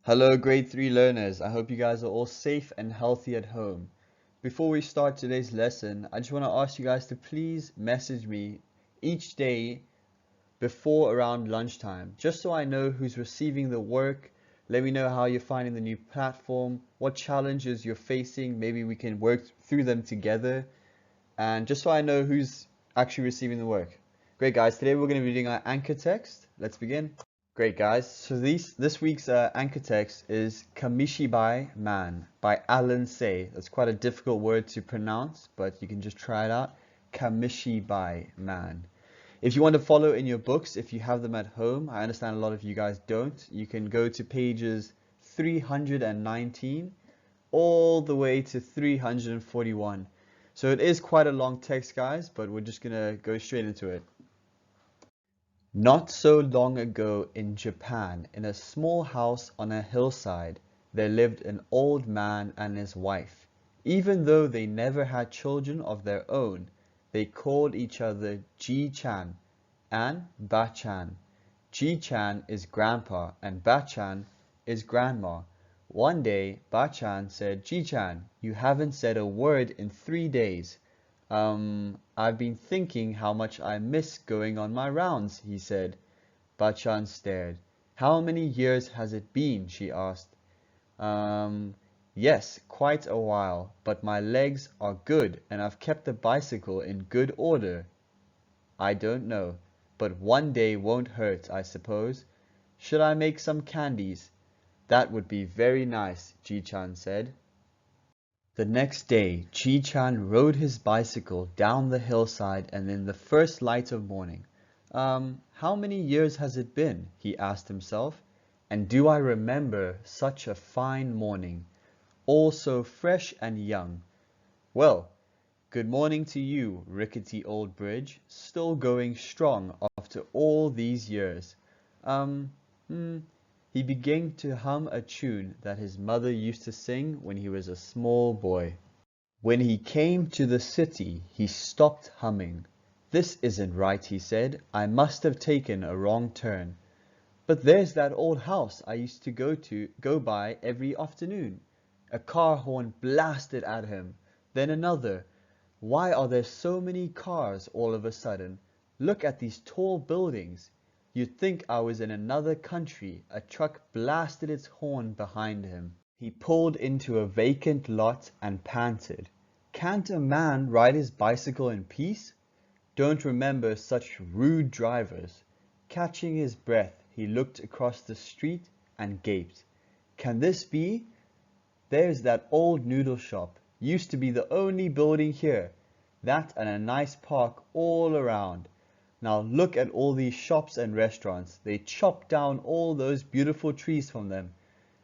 Hello, grade 3 learners. I hope you guys are all safe and healthy at home. Before we start today's lesson, I just want to ask you guys to please message me each day before around lunchtime, just so I know who's receiving the work. Let me know how you're finding the new platform, what challenges you're facing. Maybe we can work through them together, and just so I know who's actually receiving the work. Great, guys. Today we're going to be reading our anchor text. Let's begin. Great, guys. So this week's anchor text is Kamishibai Man by Alan Say. That's quite a difficult word to pronounce, but you can just try it out. Kamishibai Man. If you want to follow in your books, if you have them at home, I understand a lot of you guys don't, you can go to pages 319 all the way to 341. So it is quite a long text, guys, but we're just going to go straight into it. Not so long ago in Japan, in a small house on a hillside, there lived an old man and his wife. Even though they never had children of their own, they called each other Ji-chan and Ba-chan. Ji-chan is grandpa and Ba-chan is grandma. One day, Ba-chan said, Ji-chan, you haven't said a word in 3 days. I've been thinking how much I miss going on my rounds, he said. Bachan stared. How many years has it been? She asked. Yes, quite a while, but my legs are good and I've kept the bicycle in good order. I don't know, but one day won't hurt, I suppose. Should I make some candies? That would be very nice, Ji-chan said. The next day, Chi-chan rode his bicycle down the hillside and in the first light of morning. How many years has it been? He asked himself. And do I remember such a fine morning, all so fresh and young? Well, good morning to you, rickety old bridge, still going strong after all these years. Um, hmm, He began to hum a tune that his mother used to sing when he was a small boy. When he came to the city, he stopped humming. This isn't right, he said. I must have taken a wrong turn. But there's that old house I used to go by every afternoon. A car horn blasted at him, then another. Why are there so many cars all of a sudden? Look at these tall buildings. You'd think I was in another country. A truck blasted its horn behind him. He pulled into a vacant lot and panted. Can't a man ride his bicycle in peace? Don't remember such rude drivers. Catching his breath, he looked across the street and gaped. Can this be? There's that old noodle shop. Used to be the only building here. That and a nice park all around. Now look at all these shops and restaurants. They chopped down all those beautiful trees from them.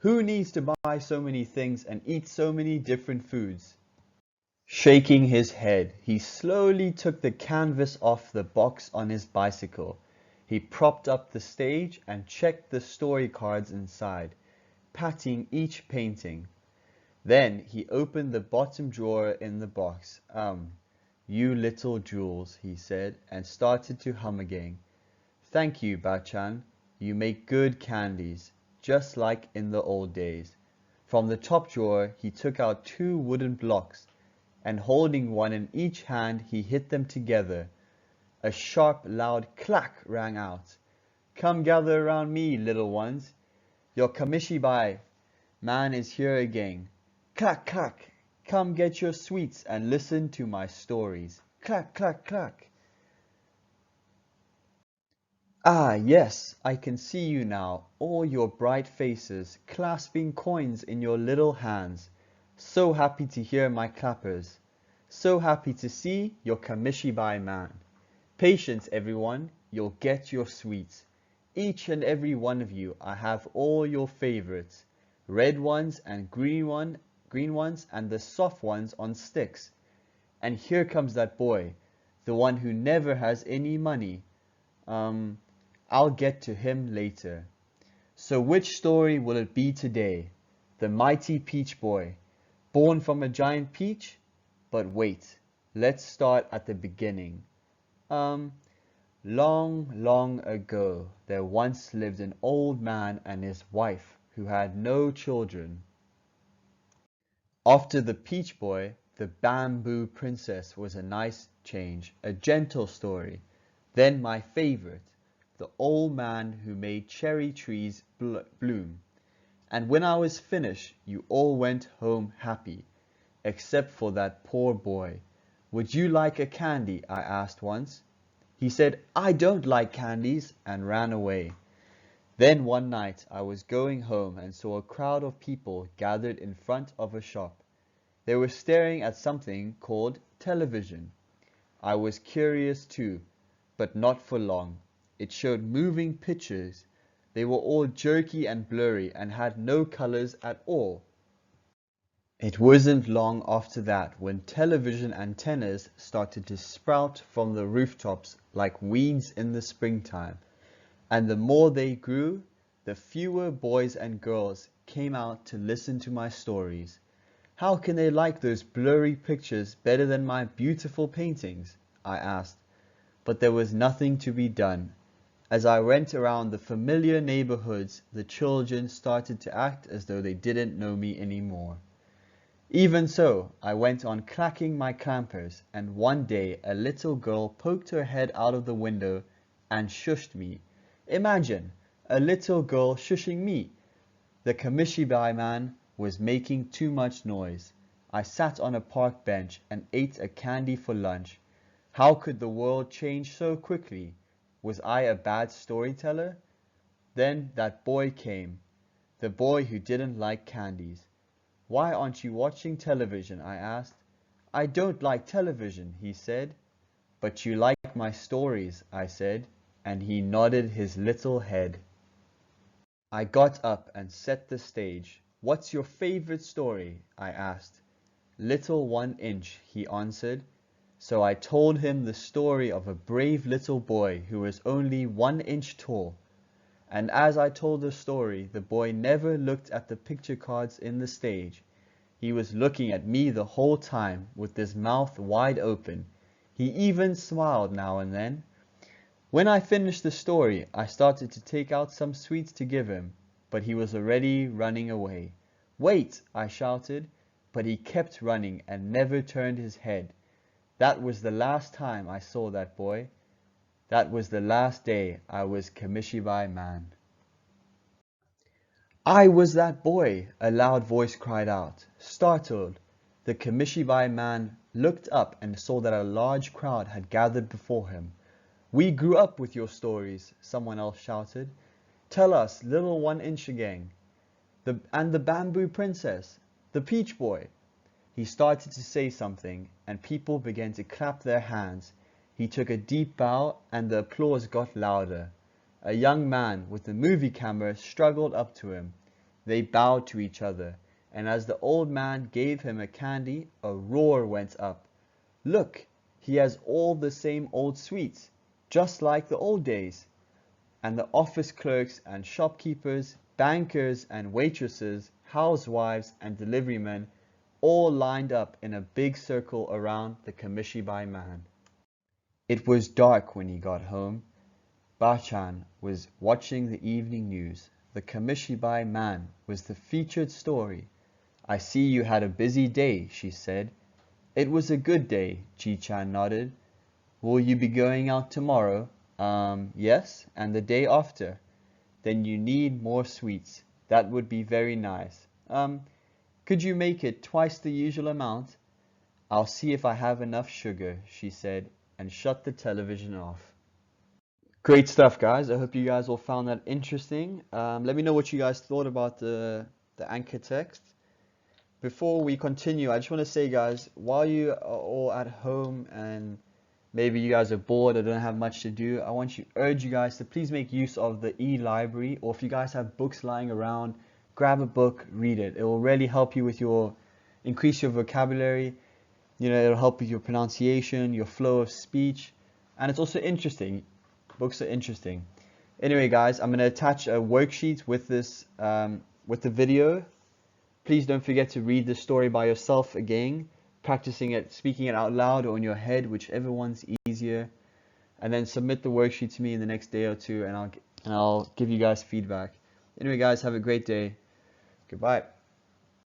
Who needs to buy so many things and eat so many different foods? Shaking his head, he slowly took the canvas off the box on his bicycle. He propped up the stage and checked the story cards inside, patting each painting. Then he opened the bottom drawer in the box. You little jewels, he said, and started to hum again. Thank you, Bachan. You make good candies, just like in the old days. From the top drawer, he took out 2 wooden blocks, and holding one in each hand, he hit them together. A sharp, loud clack rang out. Come gather around me, little ones. Your Kamishibai man is here again. Clack, clack. Come get your sweets and listen to my stories. Clack, clack, clack. Ah, yes, I can see you now, all your bright faces, clasping coins in your little hands. So happy to hear my clappers. So happy to see your Kamishibai man. Patience, everyone, you'll get your sweets. Each and every one of you, I have all your favorites. Red ones and green ones and the soft ones on sticks. And here comes that boy, the one who never has any money. I'll get to him later. So which story will it be today? The mighty peach boy, born from a giant peach? But wait, let's start at the beginning. Long, long ago, there once lived an old man and his wife who had no children. After the Peach Boy, the Bamboo Princess was a nice change, a gentle story. Then my favorite, the old man who made cherry trees bloom. And when I was finished, you all went home happy, except for that poor boy. Would you like a candy? I asked once. He said, I don't like candies, and ran away. Then one night I was going home and saw a crowd of people gathered in front of a shop. They were staring at something called television. I was curious too, but not for long. It showed moving pictures. They were all jerky and blurry and had no colors at all. It wasn't long after that when television antennas started to sprout from the rooftops like weeds in the springtime. And the more they grew, the fewer boys and girls came out to listen to my stories. How can they like those blurry pictures better than my beautiful paintings? I asked. But there was nothing to be done. As I went around the familiar neighborhoods, the children started to act as though they didn't know me anymore. Even so, I went on clacking my clampers, and one day a little girl poked her head out of the window and shushed me. Imagine, a little girl shushing me. The Kamishibai man was making too much noise. I sat on a park bench and ate a candy for lunch. How could the world change so quickly? Was I a bad storyteller? Then that boy came, the boy who didn't like candies. Why aren't you watching television? I asked. I don't like television, he said. But you like my stories, I said, and he nodded his little head. I got up and set the stage. What's your favorite story? I asked. Little 1 inch, he answered. So I told him the story of a brave little boy who was only 1 inch tall. And as I told the story, the boy never looked at the picture cards in the stage. He was looking at me the whole time with his mouth wide open. He even smiled now and then. When I finished the story, I started to take out some sweets to give him, but he was already running away. Wait, I shouted, but he kept running and never turned his head. That was the last time I saw that boy. That was the last day I was Kamishibai man. I was that boy, a loud voice cried out. Startled, the Kamishibai man looked up and saw that a large crowd had gathered before him. We grew up with your stories, someone else shouted. Tell us, little 1 inch gang, and the Bamboo Princess, the Peach Boy. He started to say something, and people began to clap their hands. He took a deep bow, and the applause got louder. A young man with a movie camera struggled up to him. They bowed to each other, and as the old man gave him a candy, a roar went up. Look, he has all the same old sweets, just like the old days. And the office clerks and shopkeepers, bankers and waitresses, housewives and deliverymen all lined up in a big circle around the Kamishibai man. It was dark when he got home. Bachan was watching the evening news. The Kamishibai man was the featured story. I see you had a busy day, she said. It was a good day, Chi-chan nodded. Will you be going out tomorrow? Yes, and the day after. Then you need more sweets. That would be very nice. Could you make it twice the usual amount? I'll see if I have enough sugar, she said, and shut the television off. Great stuff, guys. I hope you guys all found that interesting. Let me know what you guys thought about the anchor text. Before we continue, I just want to say, guys, while you are all at home and maybe you guys are bored or don't have much to do, I want to urge you guys to please make use of the e-library, or if you guys have books lying around, grab a book, read it. It will really help you with increase your vocabulary. You know, it'll help with your pronunciation, your flow of speech, and it's also interesting. Books are interesting. Anyway, guys, I'm going to attach a worksheet with this, with the video. Please don't forget to read the story by yourself again, practicing it, speaking it out loud or in your head, whichever one's easier, and then submit the worksheet to me in the next day or two, and I'll give you guys feedback. Anyway, guys, have a great day. Goodbye.